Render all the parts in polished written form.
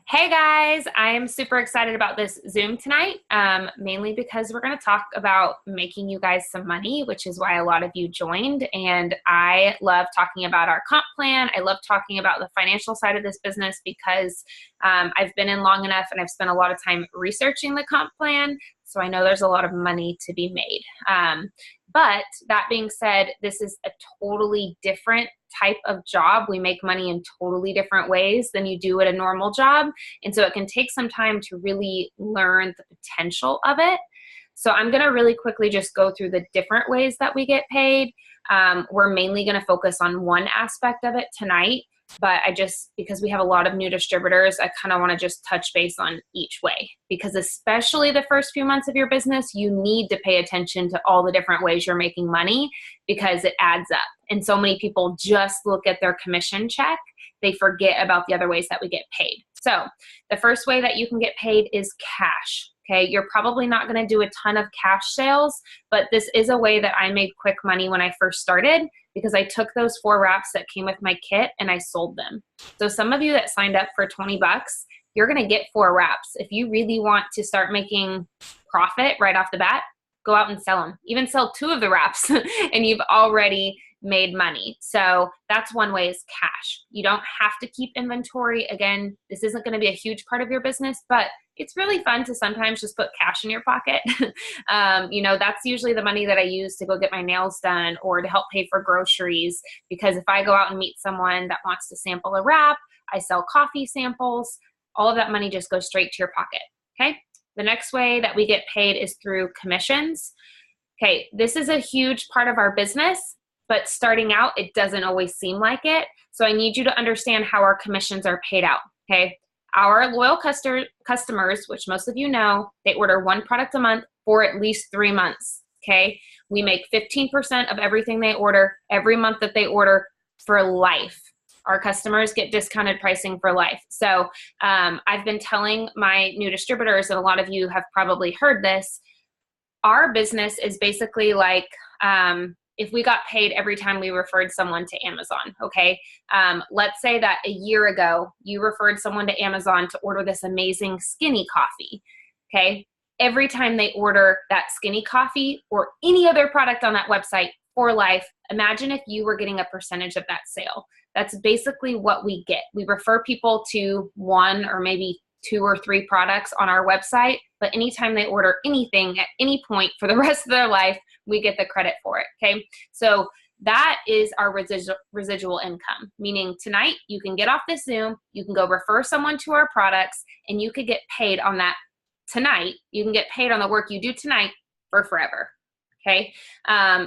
Hey guys, I am super excited about this Zoom tonight, mainly because we're going to talk about making you guys some money, which is why a lot of you joined. And I love talking about our comp plan. I love talking about the financial side of this business because I've been in long enough and I've spent a lot of time researching the comp plan. So I know there's a lot of money to be made. But that being said, this is a totally different type of job. We make money in totally different ways than you do at a normal job. And so it can take some time to really learn the potential of it. So I'm going to really quickly just go through the different ways that we get paid. We're mainly going to focus on one aspect of it tonight, but because we have a lot of new distributors, I kind of want to just touch base on each way, because especially the first few months of your business, you need to pay attention to all the different ways you're making money because it adds up. And so many people just look at their commission check. They forget about the other ways that we get paid. So the first way that you can get paid is cash. Okay, you're probably not going to do a ton of cash sales, but this is a way that I made quick money when I first started because I took those 4 wraps that came with my kit and I sold them. So some of you that signed up for 20 bucks, you're going to get 4 wraps. If you really want to start making profit right off the bat, go out and sell them. Even sell 2 of the wraps and you've already made money. So that's one way, is cash. You don't have to keep inventory. Again, this isn't going to be a huge part of your business, but it's really fun to sometimes just put cash in your pocket. That's usually the money that I use to go get my nails done or to help pay for groceries. Because if I go out and meet someone that wants to sample a wrap, I sell coffee samples, all of that money just goes straight to your pocket. Okay. The next way that we get paid is through commissions. Okay. This is a huge part of our business, but starting out, it doesn't always seem like it. So I need you to understand how our commissions are paid out. Okay. Our loyal customers, which most of you know, they order 1 product a month for at least 3 months, okay? We make 15% of everything they order every month that they order for life. Our customers get discounted pricing for life. So I've been telling my new distributors, and a lot of you have probably heard this, our business is basically like if we got paid every time we referred someone to Amazon, okay? Let's say that a year ago, you referred someone to Amazon to order this amazing skinny coffee, okay? Every time they order that skinny coffee or any other product on that website for life, imagine if you were getting a percentage of that sale. That's basically what we get. We refer people to 1 or maybe 2 or 3 products on our website, but anytime they order anything at any point for the rest of their life, we get the credit for it, okay? So that is our residual income, meaning tonight you can get off this Zoom, you can go refer someone to our products, and you could get paid on that tonight. You can get paid on the work you do tonight for forever, okay?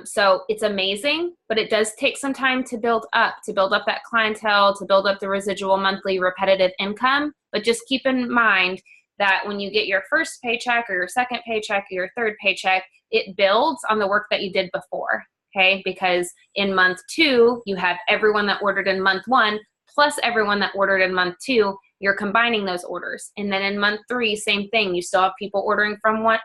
So it's amazing, but it does take some time to build up that clientele, to build up the residual monthly repetitive income. But just keep in mind that when you get your first paycheck or your second paycheck or your third paycheck, it builds on the work that you did before, okay? Because in month 2, you have everyone that ordered in month 1 plus everyone that ordered in month 2. You're combining those orders. And then in month 3, same thing. You still have people ordering from month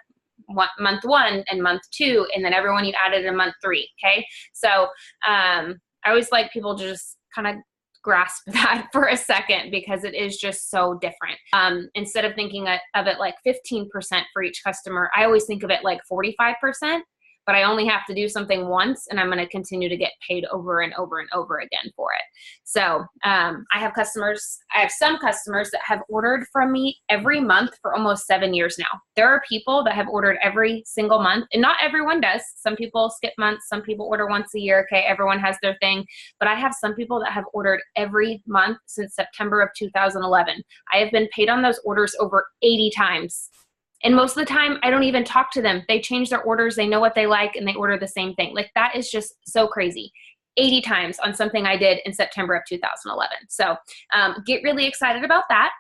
1 and month 2, and then everyone you added in month 3, okay? So I always like people to just kind of grasp that for a second because it is just so different. Instead of thinking of it like 15% for each customer, I always think of it like 45%, but I only have to do something once and I'm going to continue to get paid over and over and over again for it. So I have some customers that have ordered from me every month for almost 7 years now. There are people that have ordered every single month, and not everyone does. Some people skip months, some people order once a year, okay? Everyone has their thing, but I have some people that have ordered every month since September of 2011. I have been paid on those orders over 80 times. And most of the time, I don't even talk to them. They change their orders, they know what they like, and they order the same thing. Like, that is just so crazy. 80 times on something I did in September of 2011. So get really excited about that.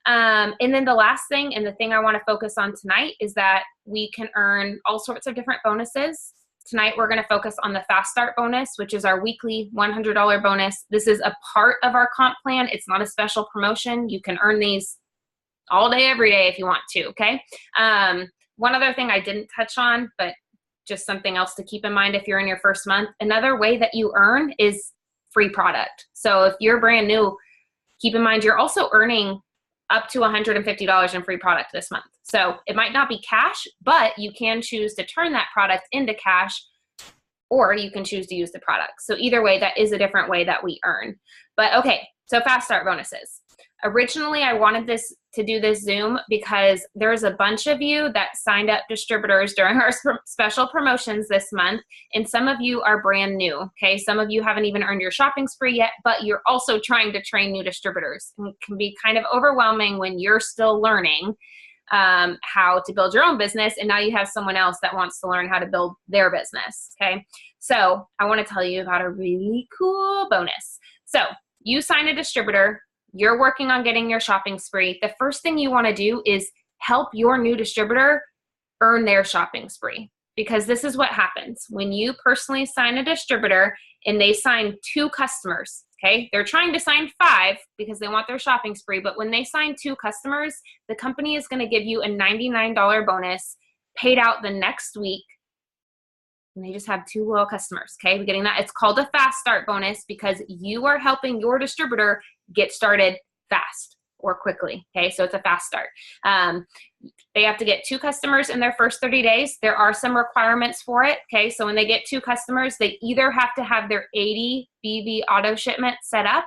And then the last thing, and the thing I want to focus on tonight, is that we can earn all sorts of different bonuses. Tonight, we're going to focus on the Fast Start bonus, which is our weekly $100 bonus. This is a part of our comp plan. It's not a special promotion. You can earn these all day, every day if you want to, okay? One other thing I didn't touch on, but just something else to keep in mind if you're in your first month, another way that you earn is free product. So if you're brand new, keep in mind you're also earning up to $150 in free product this month. So it might not be cash, but you can choose to turn that product into cash, or you can choose to use the product. So either way, that is a different way that we earn. But okay, so fast start bonuses. Originally, I wanted to do this Zoom because there's a bunch of you that signed up distributors during our special promotions this month, and some of you are brand new, okay? Some of you haven't even earned your shopping spree yet, but you're also trying to train new distributors. And it can be kind of overwhelming when you're still learning how to build your own business, and now you have someone else that wants to learn how to build their business, okay? So I want to tell you about a really cool bonus. So you sign a distributor, you're working on getting your shopping spree. The first thing you want to do is help your new distributor earn their shopping spree, because this is what happens when you personally sign a distributor and they sign 2 customers. Okay, they're trying to sign 5 because they want their shopping spree, but when they sign 2 customers, the company is going to give you a $99 bonus paid out the next week. And they just have 2 loyal customers. Okay, we're getting that. It's called a fast start bonus because you are helping your distributor get started fast or quickly. Okay, so it's a fast start. They have to get 2 customers in their first 30 days. There are some requirements for it. Okay, so when they get 2 customers, they either have to have their 80 BV auto shipment set up,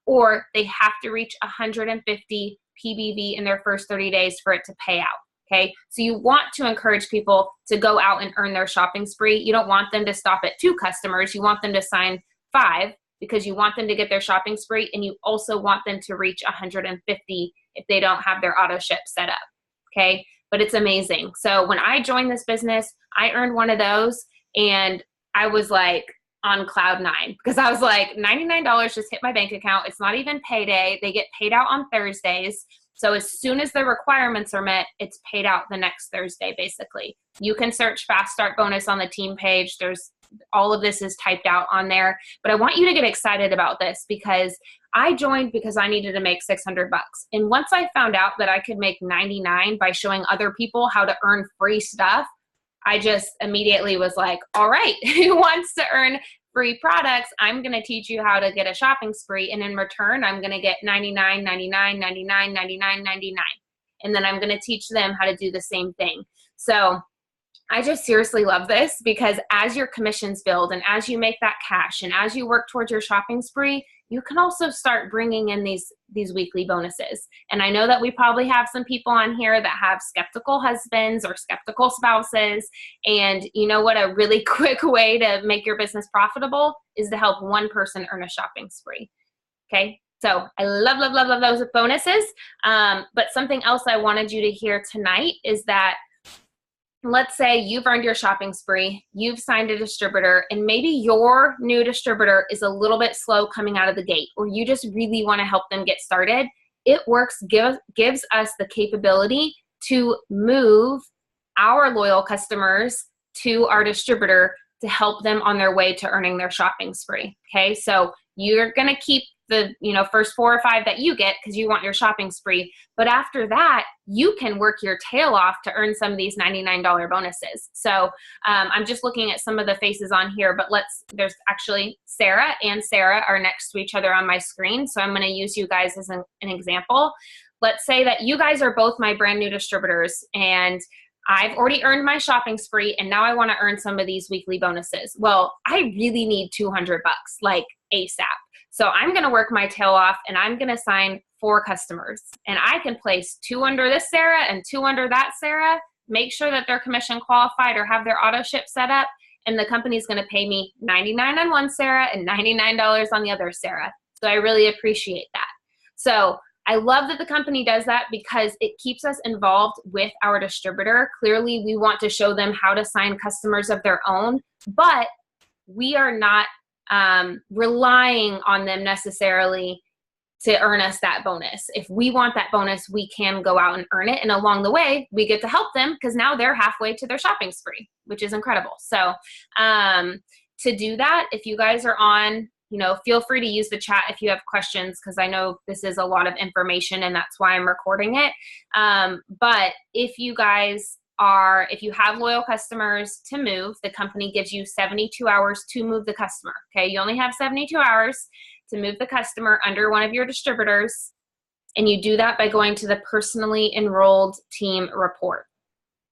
or they have to reach 150 PBV in their first 30 days for it to pay out. Okay, so you want to encourage people to go out and earn their shopping spree. You don't want them to stop at 2 customers. You want them to sign 5 because you want them to get their shopping spree, and you also want them to reach 150 if they don't have their auto ship set up. Okay, but it's amazing. So when I joined this business, I earned one of those, and I was like on cloud 9 because I was like, $99 just hit my bank account. It's not even payday. They get paid out on Thursdays. So as soon as the requirements are met, it's paid out the next Thursday, basically. You can search Fast Start Bonus on the team page. There's all of this is typed out on there. But I want you to get excited about this because I joined because I needed to make $600. And once I found out that I could make 99 by showing other people how to earn free stuff, I just immediately was like, all right, who wants to earn free products? I'm going to teach you how to get a shopping spree, and in return, I'm going to get 99, 99, 99, 99, 99. And then I'm going to teach them how to do the same thing. So I just seriously love this because as your commissions build and as you make that cash and as you work towards your shopping spree, you can also start bringing in these weekly bonuses. And I know that we probably have some people on here that have skeptical husbands or skeptical spouses. And you know what? A really quick way to make your business profitable is to help one person earn a shopping spree. Okay. So I love, love, love, love those bonuses. But something else I wanted you to hear tonight is that let's say you've earned your shopping spree, you've signed a distributor, and maybe your new distributor is a little bit slow coming out of the gate, or you just really want to help them get started. It gives us the capability to move our loyal customers to our distributor to help them on their way to earning their shopping spree. Okay, so you're going to keep the first 4 or 5 that you get because you want your shopping spree. But after that, you can work your tail off to earn some of these $99 bonuses. So I'm just looking at some of the faces on here, but there's actually Sarah and Sarah are next to each other on my screen. So I'm going to use you guys as an example. Let's say that you guys are both my brand new distributors and I've already earned my shopping spree and now I want to earn some of these weekly bonuses. Well, I really need $200 like ASAP. So I'm going to work my tail off and I'm going to sign 4 customers, and I can place 2 under this Sarah and 2 under that Sarah, make sure that they're commission qualified or have their auto ship set up, and the company's going to pay me $99 on one Sarah and $99 on the other Sarah. So I really appreciate that. So I love that the company does that because it keeps us involved with our distributor. Clearly, we want to show them how to sign customers of their own, but we are not relying on them necessarily to earn us that bonus. If we want that bonus, we can go out and earn it. And along the way, we get to help them because now they're halfway to their shopping spree, which is incredible. So to do that, if you guys are on, feel free to use the chat if you have questions, because I know this is a lot of information and that's why I'm recording it. But if you have loyal customers to move, the company gives you 72 hours to move the customer. Okay, you only have 72 hours to move the customer under one of your distributors. And you do that by going to the personally enrolled team report.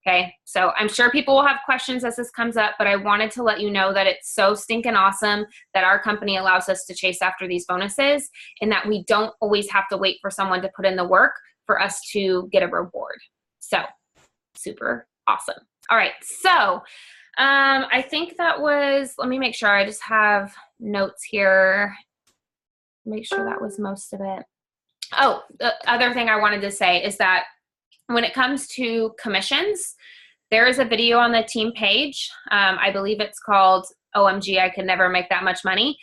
Okay, so I'm sure people will have questions as this comes up, but I wanted to let you know that it's so stinking awesome that our company allows us to chase after these bonuses, and that we don't always have to wait for someone to put in the work for us to get a reward. So super awesome. All right, so I think that was, let me make sure I just have notes here. Make sure that was most of it. Oh, the other thing I wanted to say is that when it comes to commissions, there is a video on the team page. I believe it's called OMG, I Could Never Make That Much Money.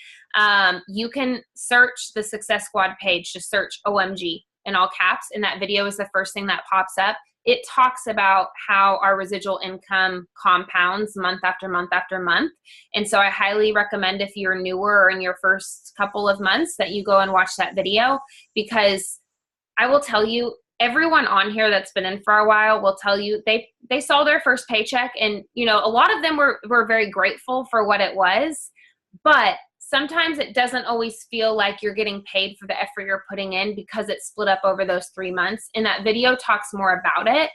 You can search the Success Squad page, just search OMG in all caps, and that video is the first thing that pops up. It talks about how our residual income compounds month after month after month. And so I highly recommend, if you're newer or in your first couple of months, that you go and watch that video, because I will tell you, everyone on here that's been in for a while will tell you they saw their first paycheck, and you know, a lot of them were very grateful for what it was, but sometimes it doesn't always feel like you're getting paid for the effort you're putting in, because it's split up over those 3 months. And that video talks more about it,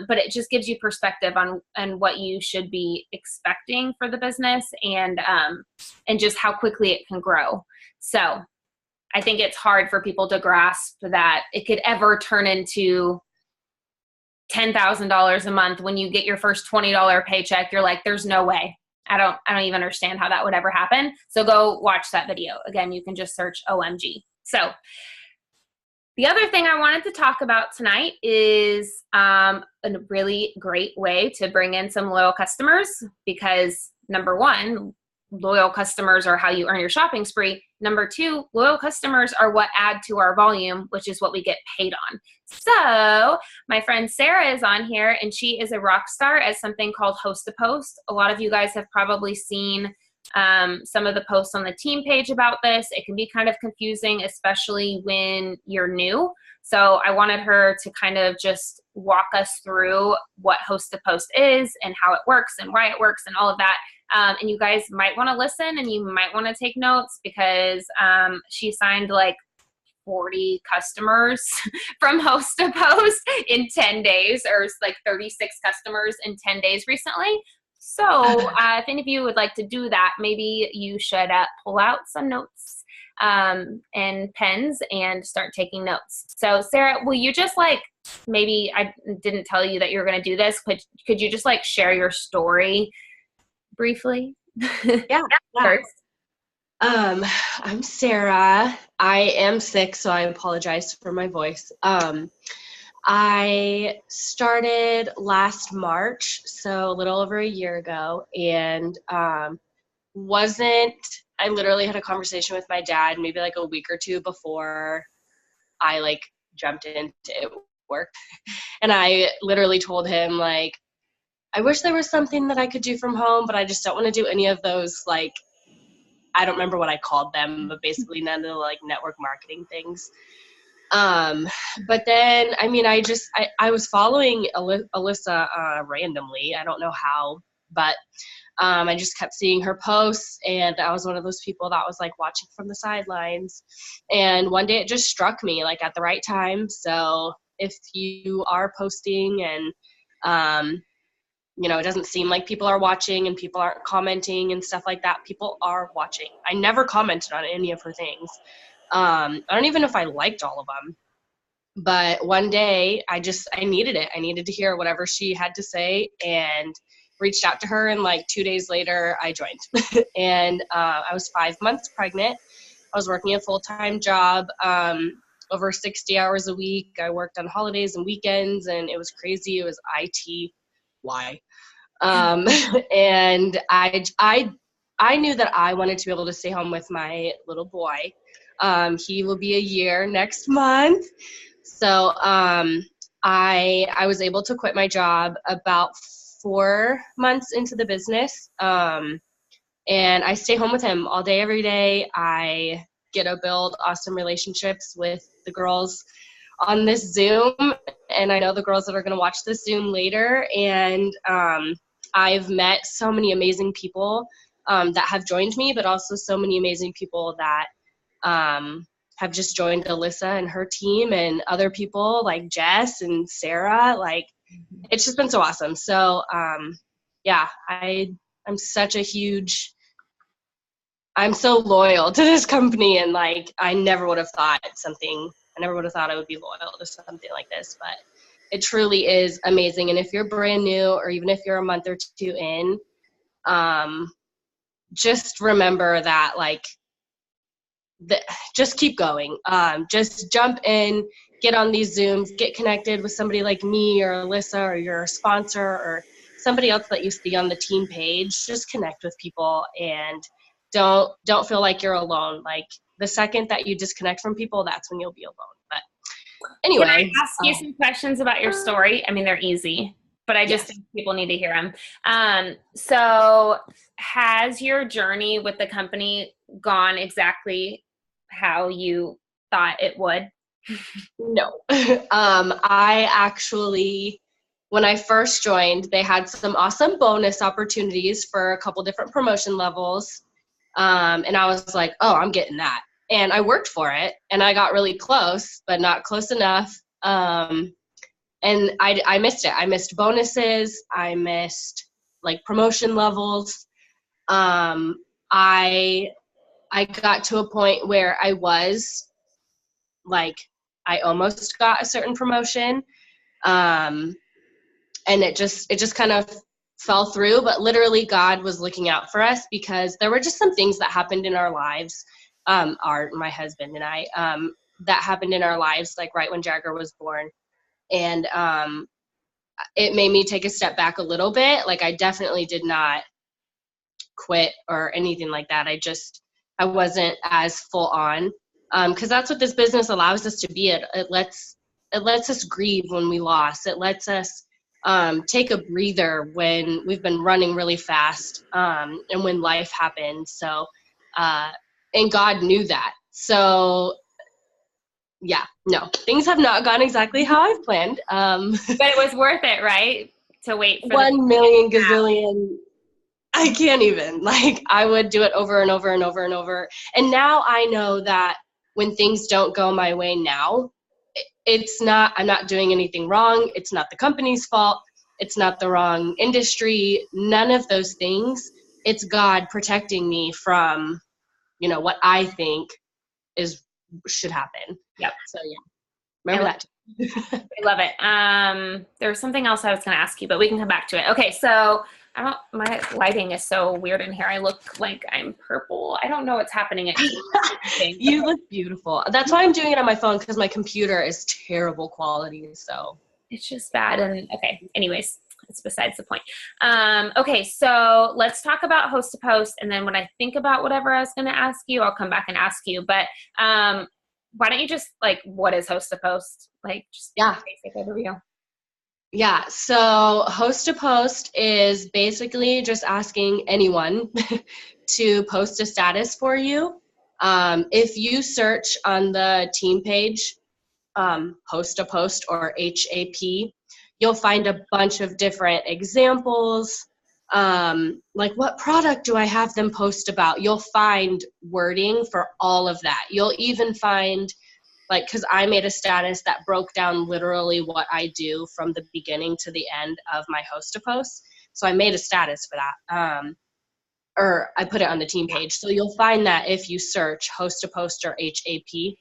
but it just gives you perspective on what you should be expecting for the business, and just how quickly it can grow. So I think it's hard for people to grasp that it could ever turn into $10,000 a month. When you get your first $20 paycheck, you're like, there's no way. I don't even understand how that would ever happen. So go watch that video. Again, you can just search OMG. So the other thing I wanted to talk about tonight is a really great way to bring in some loyal customers, because number one, loyal customers are how you earn your shopping spree. Number two, loyal customers are what add to our volume, which is what we get paid on. So my friend Sarah is on here, and she is a rock star at something called Host a Post. A lot of you guys have probably seen some of the posts on the team page about this. It can be kind of confusing, especially when you're new. So I wanted her to kind of just walk us through what Host a Post is and how it works and why it works and all of that. And you guys might want to listen, and you might want to take notes, because she signed like 40 customers from Host a Post in 10 days, or like 36 customers in 10 days recently. So if any of you would like to do that, maybe you should pull out some notes and pens and start taking notes. So Sarah, will you just maybe I didn't tell you that you were going to do this, but could you just share your story briefly? Yeah. First. I'm Sarah. I am sick, so I apologize for my voice. I started last March, so a little over a year ago, and I literally had a conversation with my dad maybe like a week or two before I jumped into work. And I literally told him I wish there was something that I could do from home, but I just don't want to do any of those I don't remember what I called them, but basically none of the network marketing things. But then, I was following Alyssa randomly. I don't know how, but I just kept seeing her posts, and I was one of those people that was watching from the sidelines. And one day it just struck me at the right time. So if you are posting and it doesn't seem like people are watching and people aren't commenting and stuff like that, people are watching. I never commented on any of her things. I don't even know if I liked all of them. But one day I needed it. I needed to hear whatever she had to say, and reached out to her, and 2 days later I joined. And I was 5 months pregnant. I was working a full-time job, over 60 hours a week. I worked on holidays and weekends, and it was crazy. It was ITY. And I knew that I wanted to be able to stay home with my little boy. He will be a year next month. So I was able to quit my job about 4 months into the business. And I stay home with him all day, every day. I get to build awesome relationships with the girls on this Zoom. And I know the girls that are going to watch this Zoom later. And I've met so many amazing people that have joined me, but also so many amazing people that have just joined Alyssa and her team and other people like Jess and Sarah. Like, it's just been so awesome. So, yeah, I'm such a huge, I'm so loyal to this company, and like, I never would have thought I would be loyal to something like this, but it truly is amazing. And if you're brand new, or even if you're a month or two in, just remember that, like, just keep going. Just jump in, get on these Zooms, get connected with somebody like me or Alyssa or your sponsor or somebody else that you see on the team page. Just connect with people, and don't feel like you're alone. Like, the second that you disconnect from people, that's when you'll be alone. But anyway. Can I ask you some questions about your story? I mean, they're easy, but I just think people need to hear them. So has your journey with the company gone exactly how you thought it would? No. I actually, when I first joined, they had some awesome bonus opportunities for a couple different promotion levels. And I was like, oh, I'm getting that. And I worked for it, and I got really close, but not close enough. And I missed it. I missed bonuses. I missed like promotion levels. I got to a point where I was like, I almost got a certain promotion. And it just kind of fell through, but literally God was looking out for us, because there were just some things that happened in our lives, my husband and I, that happened in our lives, like right when Jagger was born. And it made me take a step back a little bit. Like, I definitely did not quit or anything like that. I wasn't as full on, because that's what this business allows us to be. It lets us grieve when we lost. It lets us take a breather when we've been running really fast, and when life happens. So, and God knew that. So, yeah, no, things have not gone exactly how I've planned. But it was worth it, right? To wait for 1 million gazillion. I can't even. Like, I would do it over and over and over and over. And now I know that when things don't go my way now, I'm not doing anything wrong. It's not the company's fault. It's not the wrong industry. None of those things. It's God protecting me from, what I think should happen. Yep. So, yeah. Remember that. I love it. There was something else I was going to ask you, but we can come back to it. Okay. So my lighting is so weird in here. I look like I'm purple. I don't know what's happening. You look beautiful. That's why I'm doing it on my phone, because my computer is terrible quality. So it's just bad. And okay. Anyways, it's besides the point. Okay. So let's talk about Host to Post. And then when I think about whatever I was going to ask you, I'll come back and ask you. But, why don't you just, like, what is Host to Post? Like, just basic overview. Yeah, so Host to Post is basically just asking anyone to post a status for you. If you search on the team page, Host to Post or HAP, you'll find a bunch of different examples. Like, what product do I have them post about? You'll find wording for all of that. You'll even find, like, because I made a status that broke down literally what I do from the beginning to the end of my Host to Post. So I made a status for that. Or I put it on the team page. So you'll find that if you search Host to Post or HAP.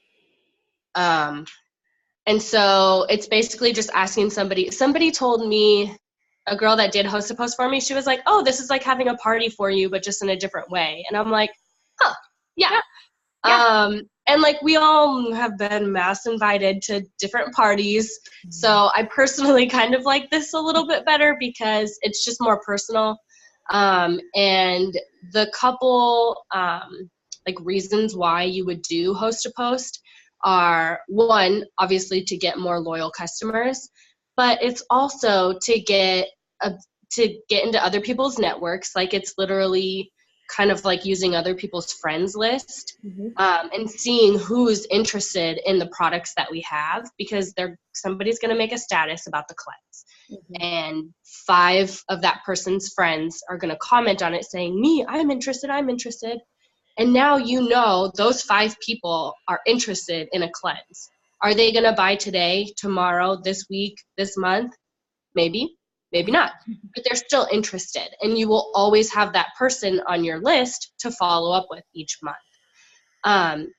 And so it's basically just asking somebody told me, a girl that did Host to Post for me, she was like, oh, this is like having a party for you, but just in a different way. And I'm like, huh, yeah. And like, we all have been mass invited to different parties. So I personally kind of like this a little bit better, because it's just more personal. And the couple like reasons why you would do Host to Post are, one, obviously to get more loyal customers, but it's also to get into other people's networks. Like, it's literally kind of like using other people's friends list, and seeing who's interested in the products that we have, because somebody's going to make a status about the cleanse, and 5 of that person's friends are going to comment on it saying, me, I'm interested. And now you know those 5 people are interested in a cleanse. Are they going to buy today, tomorrow, this week, this month? Maybe, maybe not. But they're still interested. And you will always have that person on your list to follow up with each month.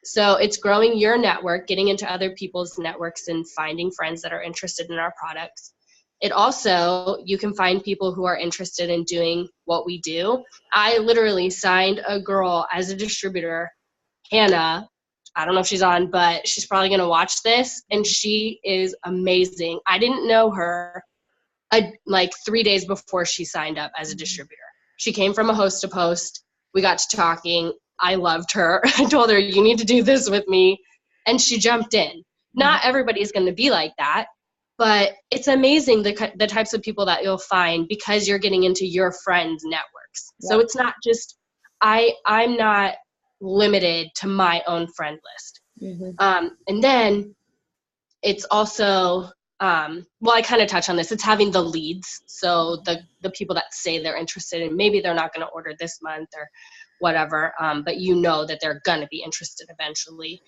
So it's growing your network, getting into other people's networks and finding friends that are interested in our products. It also, you can find people who are interested in doing what we do. I literally signed a girl as a distributor, Hannah. I don't know if she's on, but she's probably going to watch this, and she is amazing. I didn't know her like 3 days before she signed up as a distributor. She came from a host to post. We got to talking. I loved her. I told her, you need to do this with me. And she jumped in. Not everybody's going to be like that, but it's amazing the types of people that you'll find because you're getting into your friends' networks. Yeah. So it's not just, I'm not limited to my own friend list. And then it's also, well, I kind of touch on this. It's having the leads. So the people that say they're interested and maybe they're not going to order this month or whatever, but you know that they're going to be interested eventually.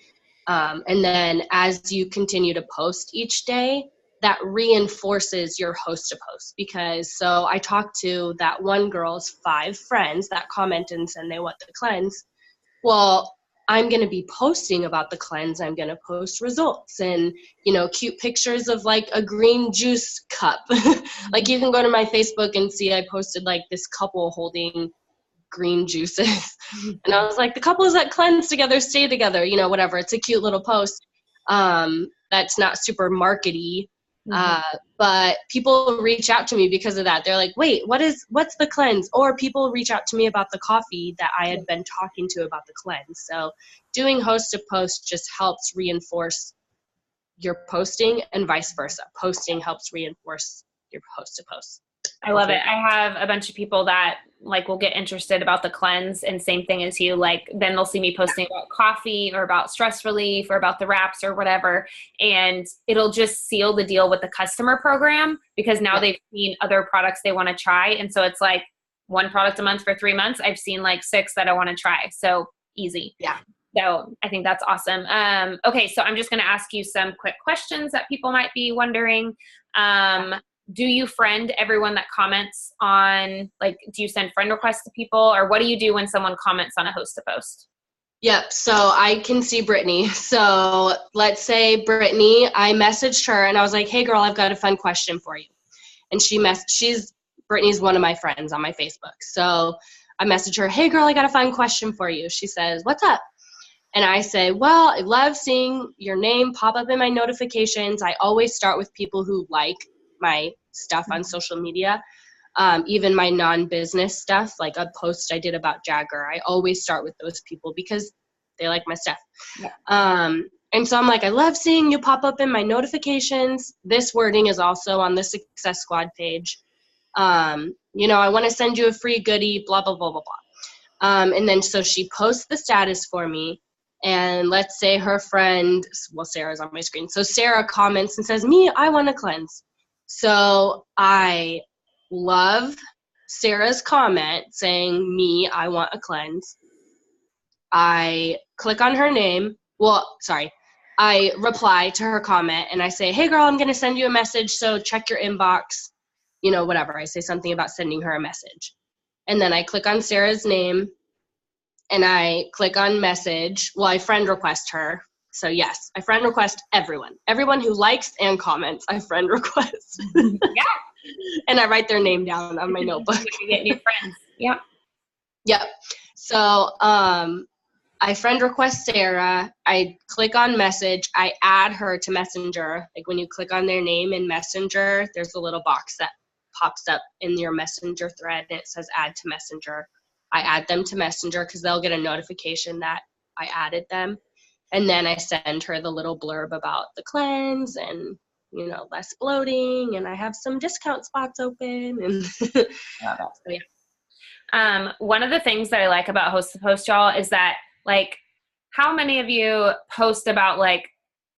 And then as you continue to post each day, that reinforces your host to post. Because so I talked to that one girl's 5 friends that commented and said they want the cleanse. Well, I'm going to be posting about the cleanse. I'm going to post results and, you know, cute pictures of like a green juice cup. Like you can go to my Facebook and see I posted like this couple holding green juices. And I was like, the couples that cleanse together stay together, you know, whatever. It's a cute little post. That's not super markety. But people reach out to me because of that. They're like, wait, what's the cleanse? Or people reach out to me about the coffee that I had been talking to about the cleanse. So doing host to post just helps reinforce your posting and vice versa. Posting helps reinforce your host to post. I love it. I have a bunch of people that like will get interested about the cleanse, and same thing as you, like then they'll see me posting about coffee or about stress relief or about the wraps or whatever, and it'll just seal the deal with the customer program because now they've seen other products they want to try. And so it's like 1 product a month for 3 months. I've seen like 6 that I want to try. So easy. Yeah. So I think that's awesome. Okay. So I'm just going to ask you some quick questions that people might be wondering. Do you friend everyone that comments on, like, do you send friend requests to people, or what do you do when someone comments on a host to post? Yep. So I can see Brittany. So let's say Brittany, I messaged her and I was like, hey girl, I've got a fun question for you. And Brittany's one of my friends on my Facebook. So I messaged her, hey girl, I got a fun question for you. She says, what's up? And I say, well, I love seeing your name pop up in my notifications. I always start with people who like my stuff on social media, even my non-business stuff, like a post I did about Jagger. I always start with those people because they like my stuff. Yeah. And so I'm like, I love seeing you pop up in my notifications. This wording is also on the Success Squad page. You know, I want to send you a free goodie, blah, blah, blah, blah, blah. And then so she posts the status for me. And let's say her friend, well, Sarah's on my screen. So Sarah comments and says, I want to cleanse. So I love Sarah's comment saying, I want a cleanse. I click on her name. I reply to her comment and I say, hey girl, I'm going to send you a message. So check your inbox, you know, whatever. I say something about sending her a message. And then I click on Sarah's name and I click on message. Well, I friend request her. So yes, I friend request everyone who likes and comments. I friend request. Yeah. And I write their name down on my notebook. You get new friends. Yep. Yep. So I friend request Sarah. I click on message. I add her to Messenger. Like when you click on their name in Messenger, there's a little box that pops up in your Messenger thread and it says add to Messenger. I add them to Messenger because they'll get a notification that I added them. And then I send her the little blurb about the cleanse and, you know, less bloating, and I have some discount spots open. And so, yeah. One of the things that I like about Host to Post, y'all, is that, like, how many of you post about, like,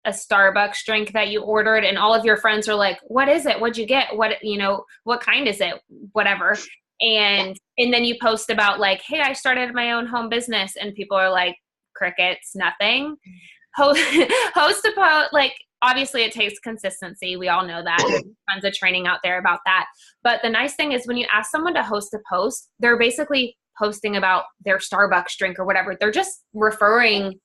a Starbucks drink that you ordered and all of your friends are like, what is it? What'd you get? What kind is it? Whatever. And then you post about like, hey, I started my own home business, and people are like, crickets, nothing. Host a post, like, obviously it takes consistency. We all know that. There's tons of training out there about that. But the nice thing is when you ask someone to host a post, they're basically posting about their Starbucks drink or whatever. They're just referring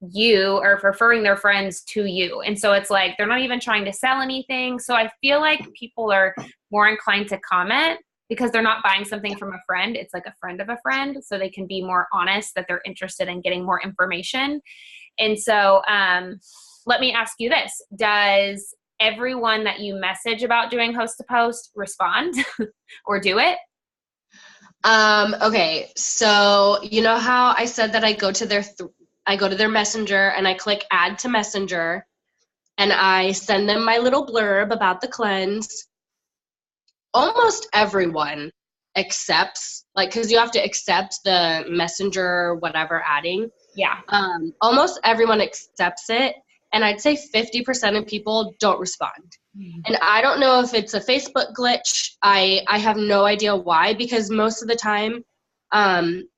you or referring their friends to you. And so it's like, they're not even trying to sell anything. So I feel like people are more inclined to comment because they're not buying something from a friend. It's like a friend of a friend. So they can be more honest that they're interested in getting more information. And so let me ask you this. Does everyone that you message about doing host to post respond or do it? Okay. So you know how I said that I go to their messenger and I click add to messenger and I send them my little blurb about the cleanse. Almost everyone accepts, like, because you have to accept the messenger, whatever, adding. Yeah. Almost everyone accepts it. And I'd say 50% of people don't respond. Mm-hmm. And I don't know if it's a Facebook glitch. I have no idea why, because most of the time,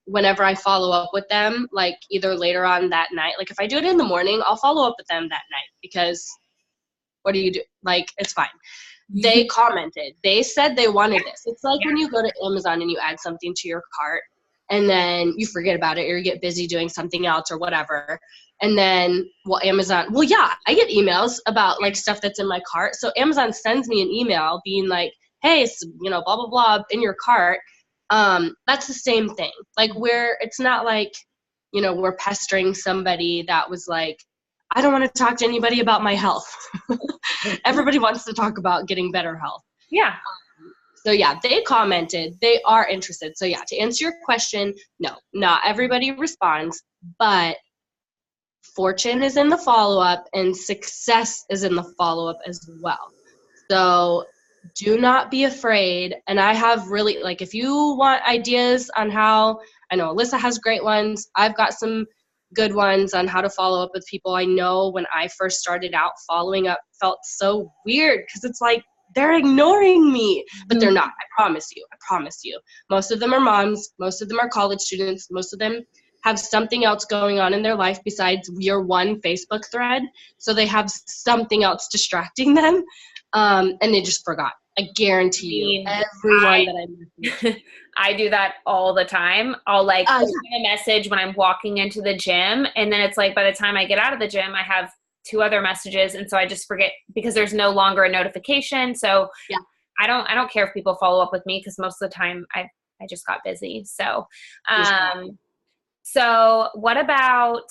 whenever I follow up with them, like either later on that night, like if I do it in the morning, I'll follow up with them that night because what do you do? Like, it's fine. They commented. They said they wanted this. It's like when you go to Amazon and you add something to your cart and then you forget about it or you get busy doing something else or whatever. And then, I get emails about like stuff that's in my cart. So Amazon sends me an email being like, hey, blah, blah, blah in your cart. That's the same thing. Like it's not like, we're pestering somebody that was like, I don't want to talk to anybody about my health. Everybody wants to talk about getting better health. Yeah. So yeah, they commented, they are interested. So yeah, to answer your question, no, not everybody responds, but fortune is in the follow-up and success is in the follow-up as well. So do not be afraid. And I have really, like, if you want ideas on how, I know Alyssa has great ones. I've got some good ones on how to follow up with people. I know when I first started out, following up felt so weird because it's like they're ignoring me, but they're not. I promise you. Most of them are moms. Most of them are college students. Most of them have something else going on in their life besides your one Facebook thread. So they have something else distracting them, and they just forgot. I guarantee you, everyone that I do that all the time. I'll send a message when I'm walking into the gym, and then it's like by the time I get out of the gym, I have 2 other messages, and so I just forget because there's no longer a notification. So yeah, I don't care if people follow up with me because most of the time I just got busy. So, so what about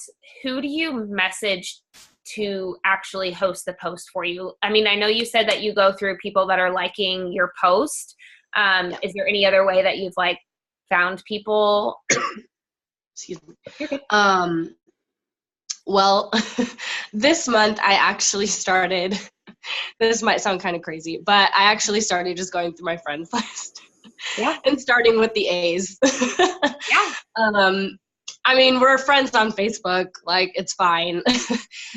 who do you message to actually host the post for you? I mean, I know you said that you go through people that are liking your post. Is there any other way that you've found people? Excuse me. Well, this month I actually started, this might sound kind of crazy, but I actually started just going through my friends list. Yeah. And starting with the A's. Yeah. I mean, we're friends on Facebook. Like, it's fine.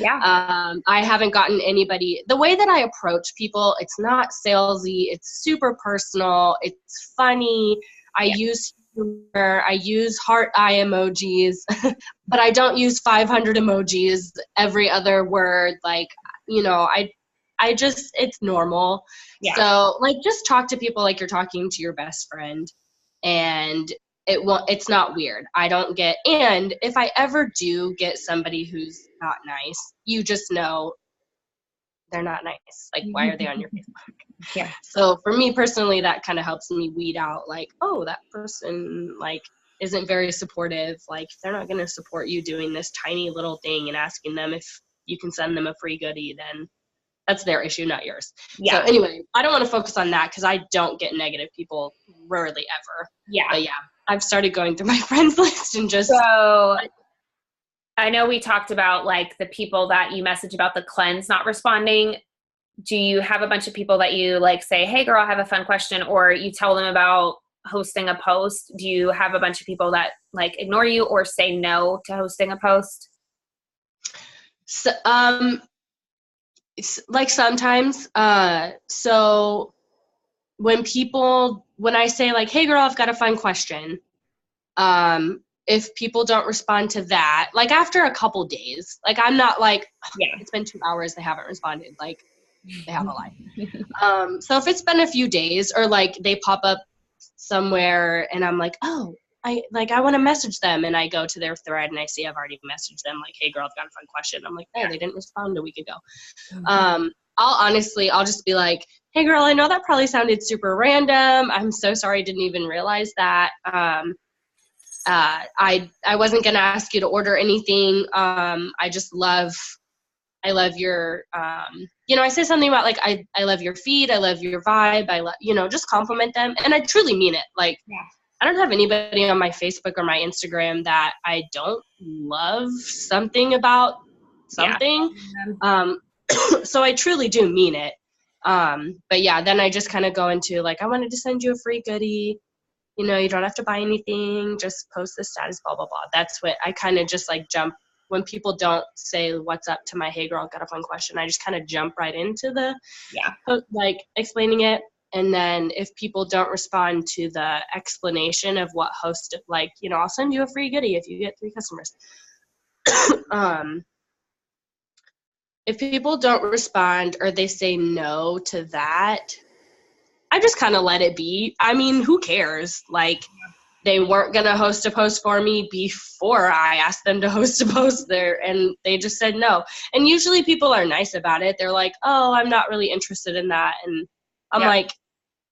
Yeah. I haven't gotten anybody. The way that I approach people, it's not salesy. It's super personal. It's funny. I use humor. I use heart eye emojis, but I don't use 500 emojis every other word. Like, I just, it's normal. Yeah. So, just talk to people like you're talking to your best friend, and it's not weird. And if I ever do get somebody who's not nice, you just know they're not nice. Like, why are they on your Facebook? Yeah. So for me personally, that kind of helps me weed out that person isn't very supportive. They're not going to support you doing this tiny little thing and asking them if you can send them a free goodie, then that's their issue, not yours. Yeah. So anyway, I don't want to focus on that because I don't get negative people rarely ever. Yeah. But yeah, I've started going through my friends list and just. So I know we talked about the people that you message about the cleanse not responding. Do you have a bunch of people that you say, hey girl, I have a fun question, or you tell them about hosting a post? Do you have a bunch of people that ignore you or say no to hosting a post? So, sometimes, so when people when I say like, hey girl, I've got a fun question, if people don't respond to that, like after a couple days, like I'm not like, it's been 2 hours, they haven't responded, like they have a life. So if it's been a few days or like they pop up somewhere and I'm like, oh, I want to message them, and I go to their thread and I see I've already messaged them like, hey girl, I've got a fun question. I'm like, oh, they didn't respond a week ago. I'll just be like, hey girl, I know that probably sounded super random. I'm so sorry, I didn't even realize that. I wasn't going to ask you to order anything. I love your, I say something about like, I love your feed. I love your vibe. Just compliment them. And I truly mean it. Like, I don't have anybody on my Facebook or my Instagram that I don't love something about something. So I truly do mean it. But yeah, then I just kind of go into like, I wanted to send you a free goodie. You don't have to buy anything, just post the status, blah, blah, blah. That's what I kind of just like jump when people don't say what's up to my, hey girl, got a fun question. I just kind of jump right into the, like explaining it. And then if people don't respond to the explanation of what host, like, I'll send you a free goodie if you get 3 customers. If people don't respond or they say no to that, I just kind of let it be. I mean, who cares? Like, they weren't going to host a post for me before I asked them to host a post there, and they just said no. And usually people are nice about it. They're like, oh, I'm not really interested in that. And I'm like,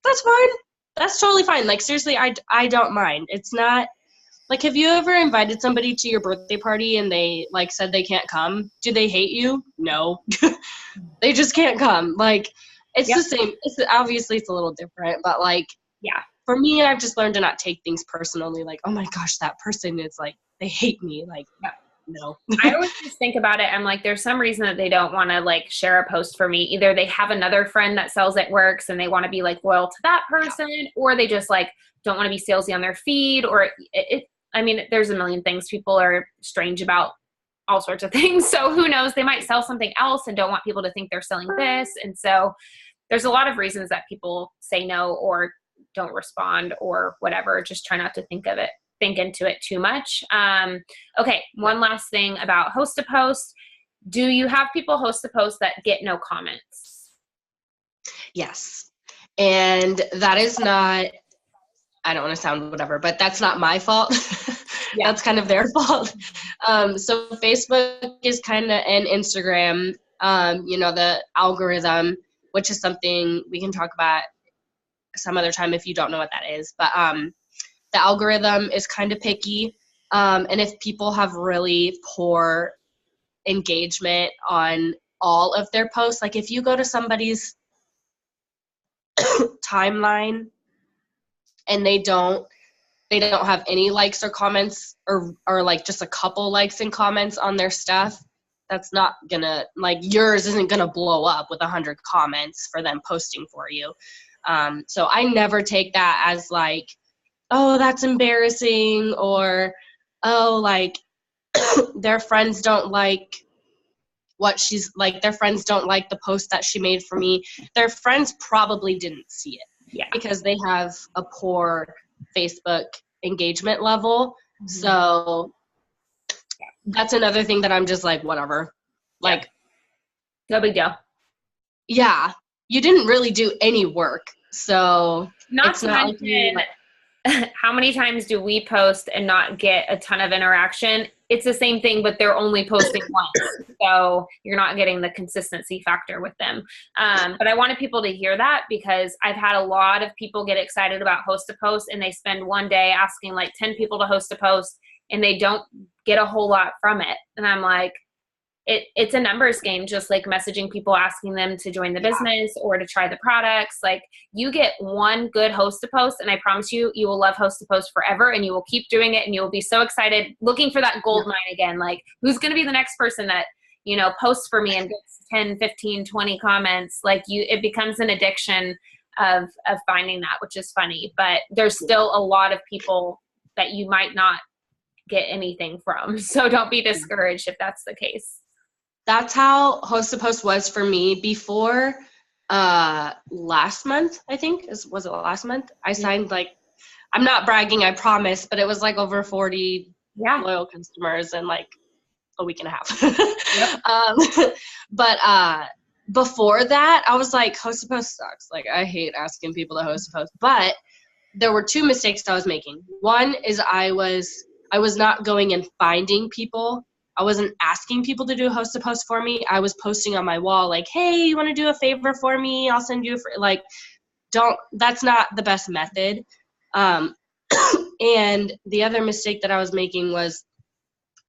that's fine. That's totally fine. Like, seriously, I don't mind. It's not, like, have you ever invited somebody to your birthday party and they, like, said they can't come? Do they hate you? No. They just can't come. Like, it's the same. Obviously, it's a little different, but, like, for me, I've just learned to not take things personally. Like, oh, my gosh, that person is, like, they hate me. Like, no. I always just think about it. I'm like, there's some reason that they don't want to, like, share a post for me. Either they have another friend that sells at Works and they want to be, like, loyal to that person, or they just, like, don't want to be salesy on their feed, or I mean, there's a million things. People are strange about all sorts of things. So who knows? They might sell something else and don't want people to think they're selling this. And so there's a lot of reasons that people say no or don't respond or whatever. Just try not to think into it too much. Okay. One last thing about host a post. Do you have people host a post that get no comments? Yes. And that is not, I don't want to sound whatever, but that's not my fault. That's kind of their fault. So Facebook is kind of, and Instagram, the algorithm, which is something we can talk about some other time if you don't know what that is. But the algorithm is kind of picky. And if people have really poor engagement on all of their posts, like if you go to somebody's timeline and they don't have any likes or comments or like just a couple likes and comments on their stuff, that's not gonna, like, yours isn't gonna blow up with 100 comments for them posting for you. So I never take that as like, oh, that's embarrassing, or, oh, like their friends don't like what she's like, their friends don't like the post that she made for me. Their friends probably didn't see it because they have a poor Facebook engagement level. So that's another thing that I'm just like, whatever. Like, no big deal. Yeah. You didn't really do any work. So not to mention how many times do we post and not get a ton of interaction? It's the same thing, but they're only posting once. So you're not getting the consistency factor with them. But I wanted people to hear that because I've had a lot of people get excited about host a post and they spend one day asking like 10 people to host a post and they don't get a whole lot from it. And I'm like, it's a numbers game, just like messaging people, asking them to join the business or to try the products. Like, you get one good host to post, and I promise you, you will love host to post forever, and you will keep doing it, and you will be so excited looking for that gold mine again. Like, who's going to be the next person that, posts for me and gets 10, 15, 20 comments? Like, it becomes an addiction of finding that, which is funny. But there's still a lot of people that you might not get anything from. So don't be discouraged if that's the case. That's how host to post was for me before. last month, I think. Was it last month? I signed like, I'm not bragging, I promise, but it was like over 40 loyal customers in like a week and a half. Yep. But before that, I was like, host to post sucks. Like, I hate asking people to host to post. But there were two mistakes I was making. One is I was not going and finding people. I wasn't asking people to do a host to post for me. I was posting on my wall like, hey, you want to do a favor for me? I'll send you like, that's not the best method. And the other mistake that I was making was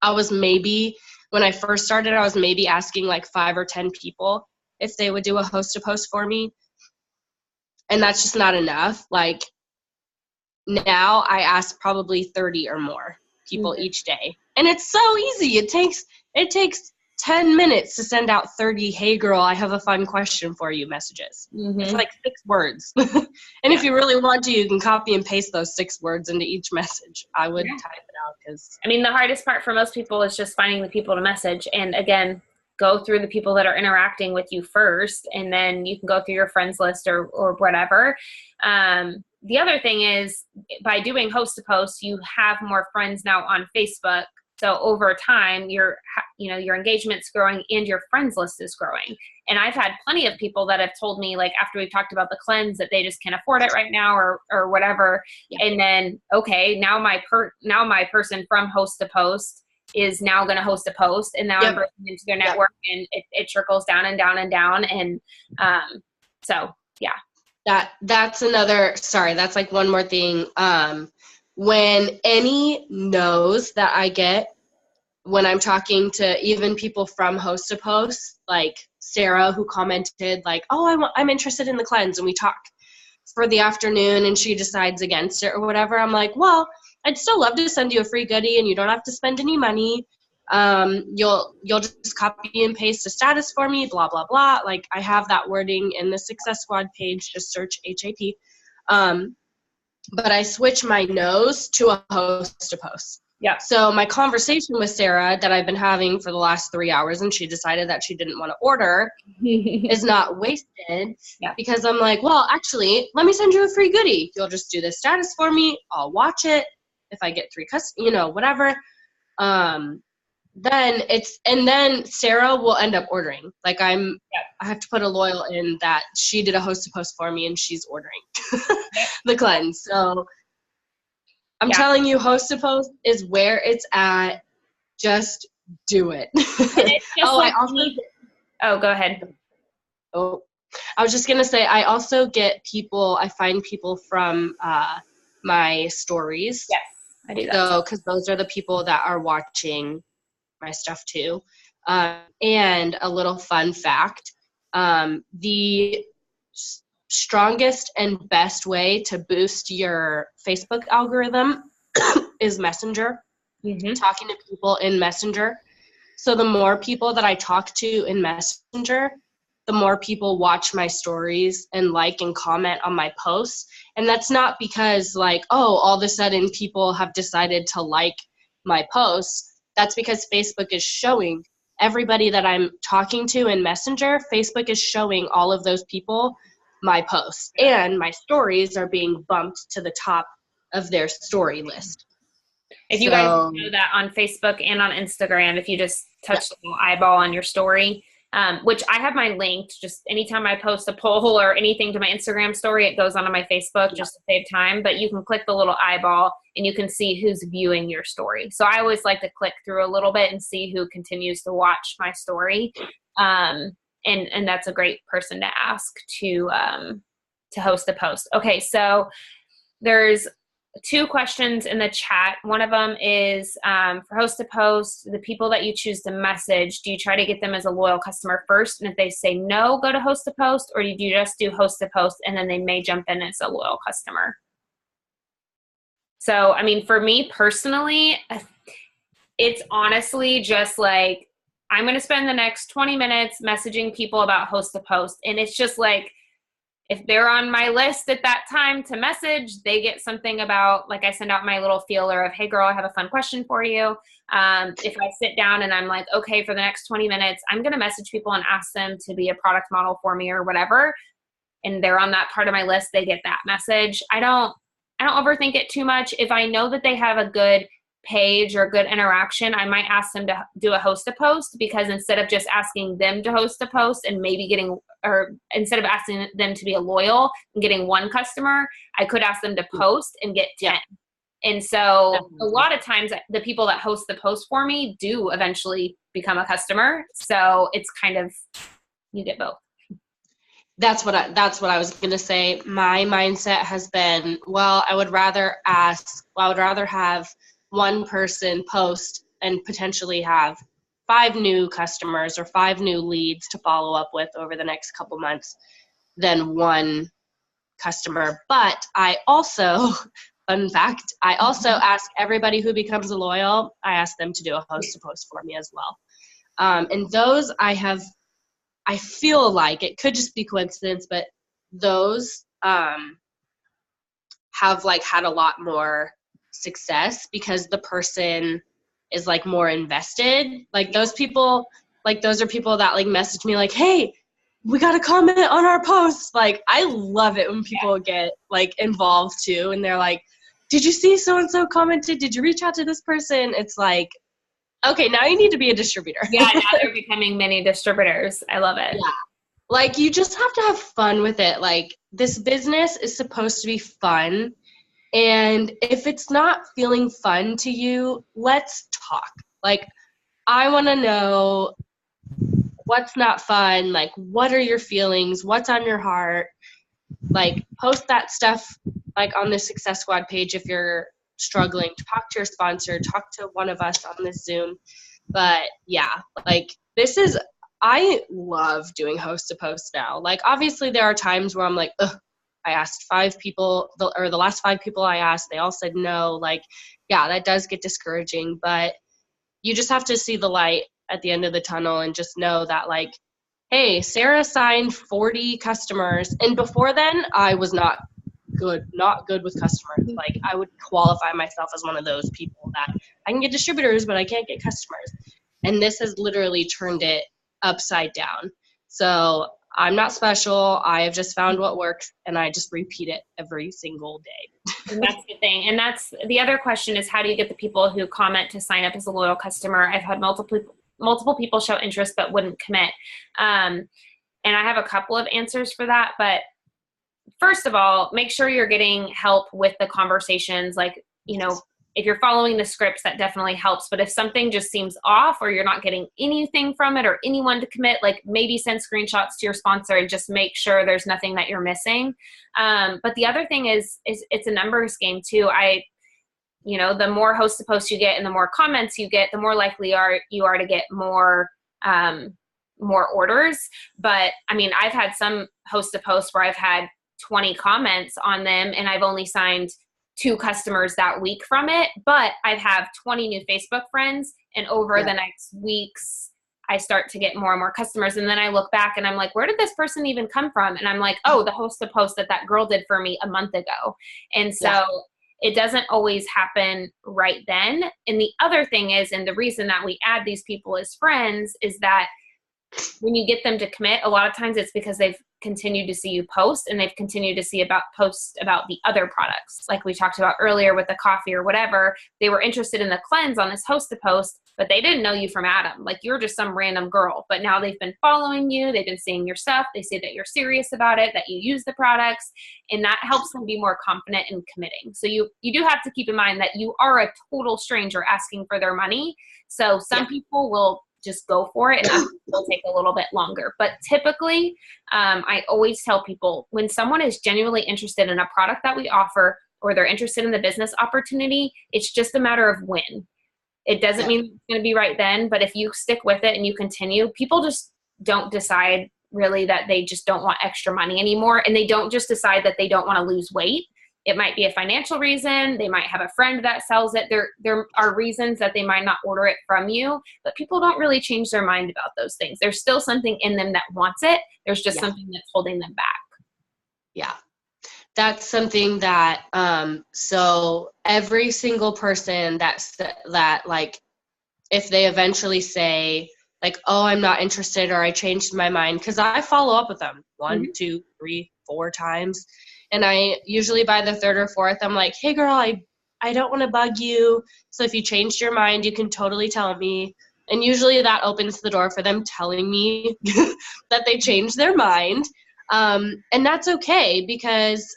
when I first started, I was maybe asking like 5 or 10 people if they would do a host to post for me. And that's just not enough. Like, now I ask probably 30 or more people each day. And it's so easy. It takes 10 minutes to send out 30, hey girl, I have a fun question for you messages. It's like 6 words. And if you really want to, you can copy and paste those 6 words into each message. I would type it out because I mean, the hardest part for most people is just finding the people to message. And again, go through the people that are interacting with you first, and then you can go through your friends list or whatever. The other thing is, by doing host to post, you have more friends now on Facebook. So over time, your engagement's growing and your friends list is growing. And I've had plenty of people that have told me, like, after we've talked about the cleanse, that they just can't afford it right now or whatever. Yeah. And then, okay, now my person from host to post is now going to host a post, and now I'm bringing into their network, and it trickles down and down and down. And so, yeah. That's like one more thing. When any knows that I get when I'm talking to even people from host to post, like Sarah, who commented like, oh, I'm interested in the cleanse, and we talk for the afternoon and she decides against it or whatever, I'm like, well, I'd still love to send you a free goodie and you don't have to spend any money. You'll just copy and paste a status for me, blah, blah, blah. Like, I have that wording in the Success Squad page, just search HAP. But I switch my no's to a host to post. Yeah. So my conversation with Sarah that I've been having for the last 3 hours, and she decided that she didn't want to order, is not wasted. Yeah. Because I'm like, well, actually, let me send you a free goodie. You'll just do the status for me. I'll watch it. If I get 3 whatever. Then Sarah will end up ordering. Like, I have to put a loyal in that she did a host to post for me and she's ordering the cleanse. So I'm telling you, host to post is where it's at. Just do it. Go ahead. Oh, I was just going to say, I also I find people from my stories. Yes, I do that. So, because those are the people that are watching my stuff too. And a little fun fact, the strongest and best way to boost your Facebook algorithm is Messenger, talking to people in Messenger. So the more people that I talk to in Messenger, the more people watch my stories and like and comment on my posts. And that's not because like, oh, all of a sudden people have decided to like my posts. That's because Facebook is showing everybody that I'm talking to in Messenger, Facebook is showing all of those people my posts, and my stories are being bumped to the top of their story list. If you guys know that on Facebook and on Instagram, if you just touch the little eyeball on your story, which I have mine linked, just anytime I post a poll or anything to my Instagram story, it goes onto my Facebook just to save time. But you can click the little eyeball and you can see who's viewing your story. So I always like to click through a little bit and see who continues to watch my story. And that's a great person to ask to host a post. Okay, so there's 2 questions in the chat. One of them is for host to post, the people that you choose to message, do you try to get them as a loyal customer first? And if they say no, go to host to post, or do you just do host to post and then they may jump in as a loyal customer? So, I mean, for me personally, it's honestly just like, I'm going to spend the next 20 minutes messaging people about host to post. And it's just like, if they're on my list at that time to message, they get something about, like I send out my little feeler of, hey girl, I have a fun question for you. If I sit down and I'm like, okay, for the next 20 minutes, I'm going to message people and ask them to be a product model for me or whatever, and they're on that part of my list, they get that message. I don't overthink it too much. If I know that they have a good page or good interaction, I might ask them to do a host a post, because instead of just asking them to host a post and maybe getting, or instead of asking them to be a loyal and getting one customer, I could ask them to post and get 10. And so a lot of times the people that host the post for me do eventually become a customer. So it's kind of, you get both. That's what I was going to say. My mindset has been, well, I would rather have one person post and potentially have 5 new customers or 5 new leads to follow up with over the next couple months than one customer. But I also, fun fact, I also ask everybody who becomes a loyal, I ask them to do a host to post for me as well. And those I feel like, it could just be coincidence, but those have like had a lot more success because the person is like more invested. Like those people, like those are people that like message me like, hey, we got a comment on our post. Like I love it when people get like involved too, and they're like, did you see so-and-so commented? Did you reach out to this person? It's like, okay, now you need to be a distributor. Yeah, now they're becoming mini distributors. I love it. Yeah. Like you just have to have fun with it. Like this business is supposed to be fun. And if it's not feeling fun to you, let's talk. Like, I want to know what's not fun. Like, what are your feelings? What's on your heart? Like, post that stuff, like, on the Success Squad page if you're struggling. Talk to your sponsor. Talk to one of us on this Zoom. But, yeah, like, I love doing host to post now. Like, obviously, there are times where I'm like, ugh. I asked 5 people, the last 5 people I asked, they all said no. Like, yeah, that does get discouraging, but you just have to see the light at the end of the tunnel and just know that, like, hey, Sarah signed 40 customers. And before then, I was not good with customers. Like, I would qualify myself as one of those people that I can get distributors, but I can't get customers. And this has literally turned it upside down. So I'm not special. I have just found what works, and I just repeat it every single day. And that's the thing. And that's the other question is, how do you get the people who comment to sign up as a loyal customer? I've had multiple people show interest but wouldn't commit. And I have a couple of answers for that. But first of all, make sure you're getting help with the conversations. Like, you know, if you're following the scripts, that definitely helps. But if something just seems off or you're not getting anything from it or anyone to commit, like maybe send screenshots to your sponsor and just make sure there's nothing that you're missing. But the other thing is it's a numbers game too. The more host to post you get and the more comments you get, the more likely you are to get more orders. But I mean, I've had some host to post where I've had 20 comments on them and I've only signed 2 customers that week from it, but I'd have 20 new Facebook friends, and over the next weeks, I start to get more and more customers. And then I look back and I'm like, where did this person even come from? And I'm like, oh, the host of post that girl did for me a month ago. And so it doesn't always happen right then. And the other thing is, and the reason that we add these people as friends is that when you get them to commit, a lot of times it's because they've continued to see you post and they've continued to see posts about the other products. Like we talked about earlier with the coffee or whatever, they were interested in the cleanse on this host to post, but they didn't know you from Adam. Like you're just some random girl, but now they've been following you. They've been seeing your stuff. They see that you're serious about it, that you use the products, and that helps them be more confident in committing. So you do have to keep in mind that you are a total stranger asking for their money. So some people will just go for it, and it'll take a little bit longer. But typically, I always tell people when someone is genuinely interested in a product that we offer or they're interested in the business opportunity, it's just a matter of when. It doesn't mean it's going to be right then, but if you stick with it and you continue, people just don't decide really that they just don't want extra money anymore. And they don't just decide that they don't want to lose weight. It might be a financial reason. They might have a friend that sells it. There are reasons that they might not order it from you, but people don't really change their mind about those things. There's still something in them that wants it. There's just something that's holding them back. Yeah. That's something that, so every single person that like, if they eventually say like, oh, I'm not interested, or I changed my mind, because I follow up with them 1, 2, 3, 4 times. And I usually by the third or fourth, I'm like, hey girl, I don't want to bug you. So if you changed your mind, you can totally tell me. And usually that opens the door for them telling me that they changed their mind. And that's okay, because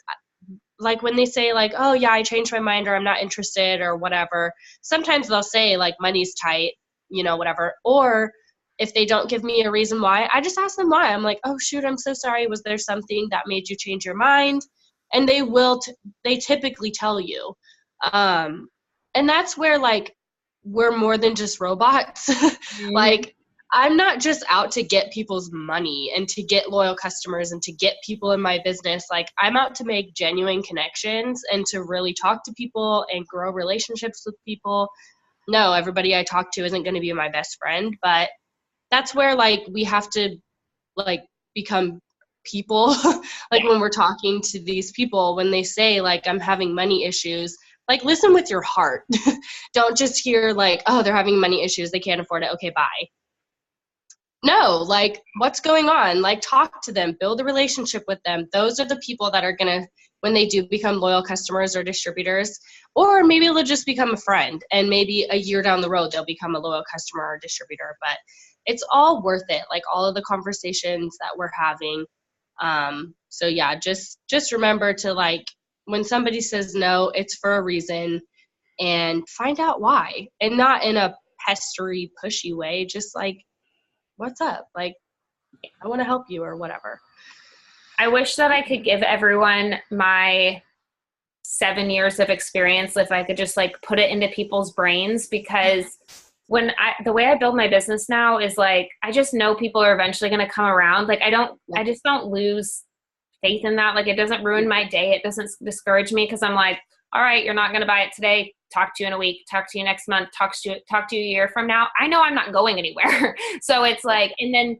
like when they say like, oh yeah, I changed my mind, or I'm not interested, or whatever, sometimes they'll say like money's tight, whatever. Or if they don't give me a reason why, I just ask them why. I'm like, oh shoot, I'm so sorry. Was there something that made you change your mind? And they typically tell you. And that's where like, we're more than just robots. Like, I'm not just out to get people's money and to get loyal customers and to get people in my business. Like, I'm out to make genuine connections and to really talk to people and grow relationships with people. No, everybody I talk to isn't going to be my best friend, but that's where like we have to like become people. Like when we're talking to these people, when they say like, I'm having money issues, like listen with your heart. Don't just hear like, oh, they're having money issues, they can't afford it, okay, bye. No, like what's going on? Like talk to them, build a relationship with them. Those are the people that are going to, when they do become loyal customers or distributors, or maybe they'll just become a friend and maybe a year down the road, they'll become a loyal customer or distributor. But it's all worth it. Like all of the conversations that we're having. So yeah, just remember to like, when somebody says no, it's for a reason, and find out why, and not in a pestery, pushy way. Just like, what's up? Like, I want to help you or whatever. I wish that I could give everyone my 7 years of experience if I could just like put it into people's brains, because the way I build my business now is like, I just know people are eventually going to come around. Like I just don't lose faith in that. Like it doesn't ruin my day. It doesn't discourage me, because I'm like, all right, you're not going to buy it today. Talk to you in a week, talk to you next month, talk to you a year from now. I know I'm not going anywhere. So it's like, and then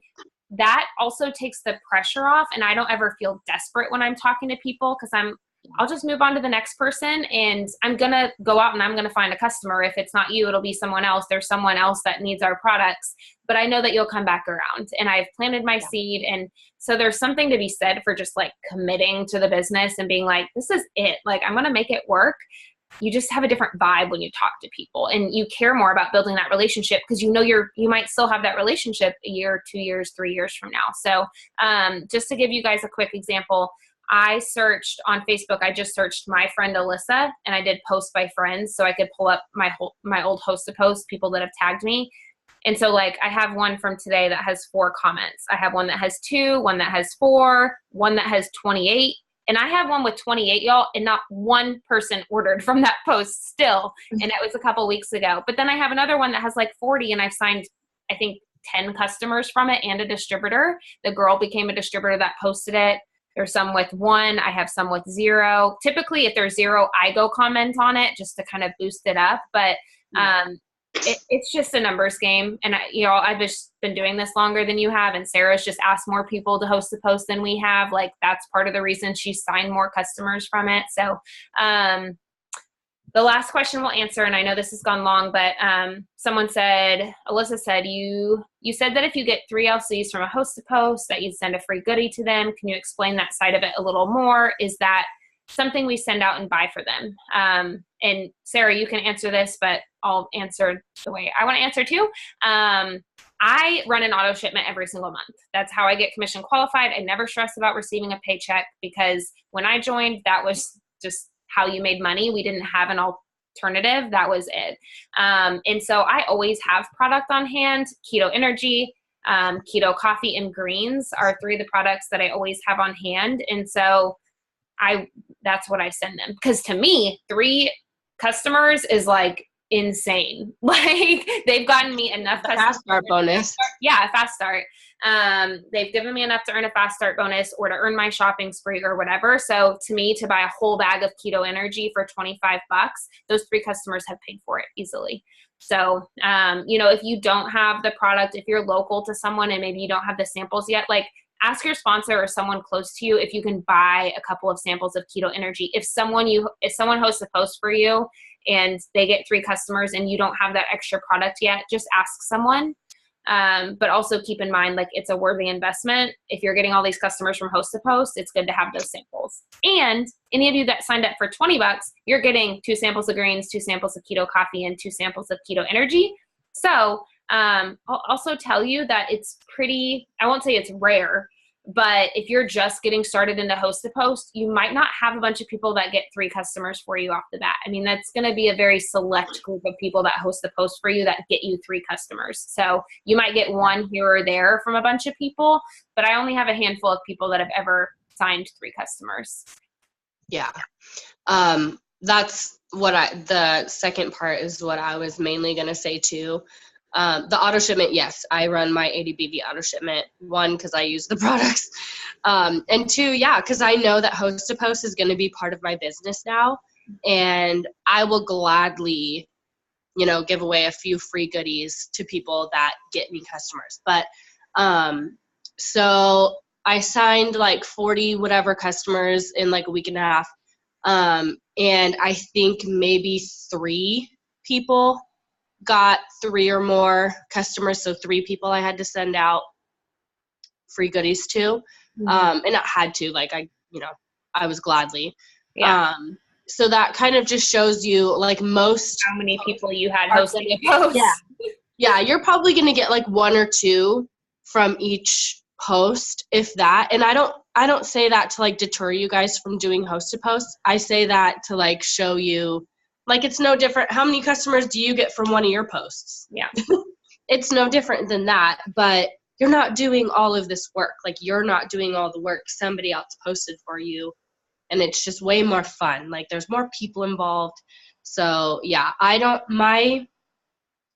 that also takes the pressure off, and I don't ever feel desperate when I'm talking to people, because I'll just move on to the next person, and I'm going to go out and I'm going to find a customer. If it's not you, it'll be someone else. There's someone else that needs our products, but I know that you'll come back around, and I've planted my seed. And so there's something to be said for just like committing to the business and being like, this is it. Like, I'm going to make it work. You just have a different vibe when you talk to people, and you care more about building that relationship, because you know you might still have that relationship a year, 2 years, 3 years from now. So just to give you guys a quick example, I searched on Facebook. I just searched my friend Alyssa, and I did post by friends, so I could pull up my old host to post, people that have tagged me. And so like I have one from today that has 4 comments. I have one that has 2, one that has 4, one that has 28. And I have one with 28, y'all, and not one person ordered from that post still. And it was a couple weeks ago. But then I have another one that has like 40, and I've signed, I think, 10 customers from it and a distributor. The girl became a distributor that posted it. There's some with 1. I have some with 0. Typically, if there's 0, I go comment on it just to kind of boost it up. But it's just a numbers game. And I've just been doing this longer than you have. And Sarah's just asked more people to host the post than we have. Like, that's part of the reason she signed more customers from it. So the last question we'll answer, and I know this has gone long, but Alyssa said, you said that if you get 3 LCs from a host to post, that you'd send a free goodie to them. Can you explain that side of it a little more? Is that something we send out and buy for them? And Sarah, you can answer this, but I'll answer the way I want to answer too. I run an auto shipment every single month. That's how I get commission qualified. I never stress about receiving a paycheck, because when I joined, that was just how you made money. We didn't have an alternative. That was it. And so I always have product on hand. Keto Energy, Keto Coffee, and Greens are 3 of the products that I always have on hand. And so that's what I send them. Because to me, 3 customers is like insane. Like, they've gotten me enough fast start bonus. Yeah, a fast start. They've given me enough to earn a fast start bonus or to earn my shopping spree or whatever. So to me, to buy a whole bag of Keto Energy for $25, those 3 customers have paid for it easily. So, if you don't have the product, if you're local to someone and maybe you don't have the samples yet, like, ask your sponsor or someone close to you if you can buy a couple of samples of Keto Energy. If someone hosts a post for you and they get 3 customers and you don't have that extra product yet, just ask someone. But also keep in mind, like, it's a worthy investment. If you're getting all these customers from Host to Post, it's good to have those samples. And any of you that signed up for $20, you're getting 2 samples of greens, 2 samples of keto coffee, and 2 samples of Keto Energy. So I'll also tell you that it's pretty, I won't say it's rare, but if you're just getting started into Host to Post, you might not have a bunch of people that get 3 customers for you off the bat. I mean, that's going to be a very select group of people that host the post for you that get you 3 customers. So you might get 1 here or there from a bunch of people, but I only have a handful of people that have ever signed 3 customers. Yeah. That's what the second part is what I was mainly going to say too. The auto shipment, yes, I run my ADBV auto shipment. 1, because I use the products. And 2, yeah, because I know that Host to Post is going to be part of my business now. And I will gladly, give away a few free goodies to people that get me customers. But so I signed like 40 whatever customers in like a week and a half. And I think maybe 3 people got 3 or more customers, so 3 people I had to send out free goodies to. And not had to, like, I was gladly. Yeah. So that kind of just shows you, like, most how many people you had hosting a post. Yeah, you're probably going to get like 1 or 2 from each post, if that. And I don't say that to like deter you guys from doing Host to Post. I say that to like show you, like, it's no different. How many customers do you get from one of your posts? Yeah. It's no different than that, but you're not doing all of this work. Like, you're not doing all the work. Somebody else posted for you, and it's just way more fun. Like, there's more people involved. So, yeah, my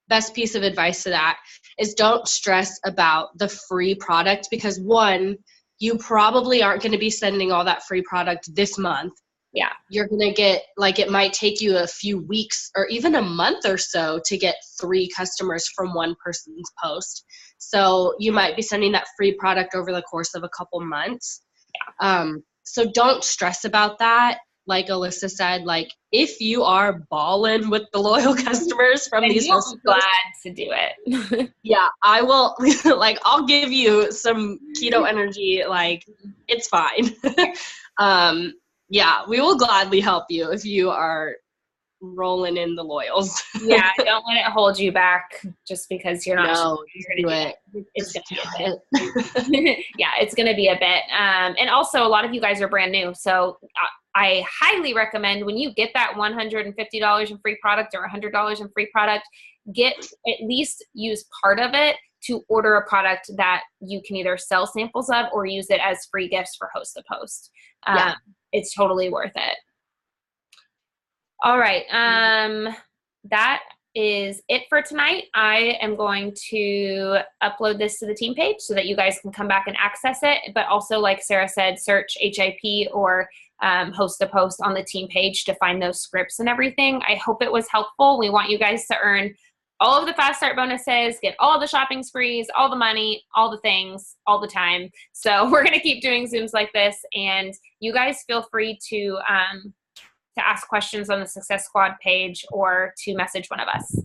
best piece of advice to that is don't stress about the free product because, 1, you probably aren't going to be sending all that free product this month. Yeah. You're going to get, like, it might take you a few weeks or even a month or so to get 3 customers from one person's post. So you might be sending that free product over the course of a couple months. Yeah. So don't stress about that. Like Alyssa said, like, if you are balling with the loyal customers from these posts, I'm glad to do it. Yeah, I will. Like, I'll give you some Keto Energy. Like, it's fine. Yeah, we will gladly help you if you are rolling in the loyals. Yeah, don't let it hold you back just because you're not. No, sure do it. It's going to be a bit. Yeah, it's going to be a bit. And also, a lot of you guys are brand new, so I highly recommend when you get that $150 in free product or $100 in free product, at least use part of it to order a product that you can either sell samples of or use it as free gifts for Host to Post. Yeah. It's totally worth it. All right. That is it for tonight. I am going to upload this to the team page so that you guys can come back and access it. But also, like Sarah said, search HIP or Host to Post on the team page to find those scripts and everything. I hope it was helpful. We want you guys to earn all of the fast start bonuses, get all the shopping sprees, all the money, all the things, all the time. So we're going to keep doing Zooms like this, and you guys feel free to ask questions on the Success Squad page or to message one of us.